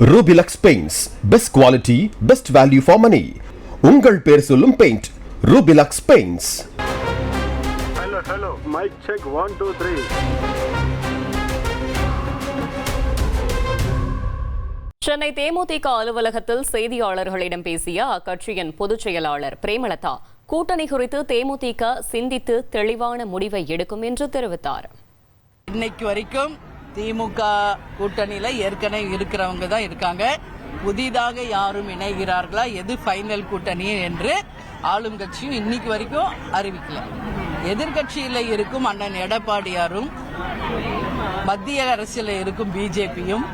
Rubilux Paints, best quality, best value for money. உங்கள் பேர் சொல்லும் paint Rubilux Paints. Hello, mic check 1 2 3. Chennai DMDK அலுவலகத்தில் செய்தியாளர்களிடம் பேசிய அக்கட்சியின் பொதுச் செயலாளர் பிரேமலதா கூட்டணி குறித்து தேமுதிக சிந்தித்து தெளிவான முடிவை எடுக்கும் என்று தெரிவித்தார். இன்னைக்கு வரைக்கும் திமுக கூட்டணியில ஏற்கனவே இருக்கிறவங்க தான் இருக்காங்க. புதிதாக யாரும் இணைகிறார்களா, எது ஃபைனல் கூட்டணி என்று ஆளும் கட்சியும் இன்னைக்கு வரைக்கும் அறிவிக்கல. எதிர்கட்சியில இருக்கும் அண்ணன் எடப்பாடியாரும் மத்திய அரசில் இருக்கும் பிஜேபியும்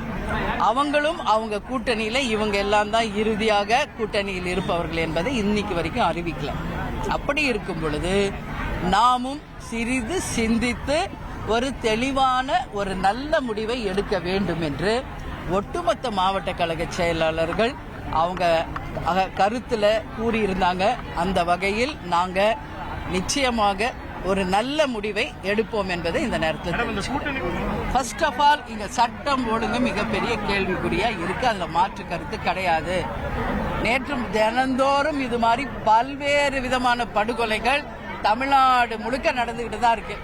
அவங்களும் அவங்க கூட்டணியில இவங்க எல்லாம் தான் இறுதியாக கூட்டணியில் இருப்பவர்கள் என்பதை இன்னைக்கு வரைக்கும் அறிவிக்கல. அப்படி இருக்கும் பொழுது நாமும் சிறிது சிந்தித்து ஒரு தெளிவான ஒரு நல்ல முடிவை எடுக்க வேண்டும் என்று ஒட்டுமொத்த மாவட்ட கழக செயலாளர்கள் அவங்க கருத்துல கூறியிருந்தாங்க. அந்த வகையில் நாங்க நிச்சயமாக ஒரு நல்ல முடிவை எடுப்போம் என்பதை இந்த நேரத்தில் ஃபர்ஸ்ட் ஆஃப் ஆல் இங்க சட்டம் ஒழுங்கு மிகப்பெரிய கேள்விக்குறியா இருக்கு. அதுல மாற்று கருத்து கிடையாது. நேற்று தினந்தோறும் இது மாதிரி பல்வேறு விதமான படுகொலைகள் தமிழ்நாடு முழுக்க நடந்துகிட்டு தான் இருக்கு.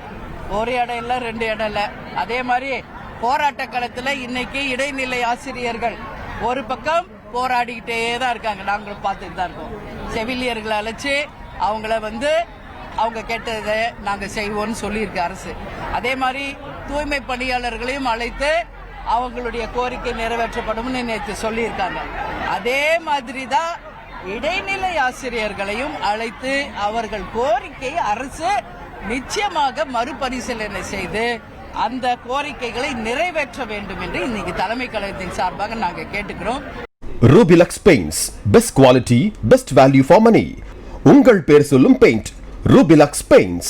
ஒரு இடம் இல்ல, 2 இடம் இல்ல. அதே மாதிரி போராட்ட களத்துல இன்னைக்கு இடைநிலை ஆசிரியர்கள் ஒரு பக்கம் போராடிக்கிட்டே தான் இருக்காங்க. நாங்களும் பார்த்துட்டு தான் இருக்கோம். செவிலியர்களை அழைச்சு அவங்கள அவங்க கேட்டதை நாங்க செய்வோம்னு சொல்லியிருக்கு அரசு. அதே மாதிரி தூய்மை பணியாளர்களையும் அழைத்து அவங்களுடைய கோரிக்கை நிறைவேற்றப்படும் நேற்று சொல்லியிருக்காங்க. அதே மாதிரி தான் இடைநிலை ஆசிரியர்களையும் அழைத்து அவர்கள் கோரிக்கையை அரசு நிச்சயமாக மறுபரிசீலனை செய்து அந்த கோரிக்கைகளை நிறைவேற்ற வேண்டும் என்று இன்னைக்கு தலைமை கழகத்தின் சார்பாக நாங்கள் கேட்டுக்கிறோம். Rubilux Paints, best quality, best value for money. உங்கள் பேர் சொல்லும் பெயிண்ட் Rubilux Paints.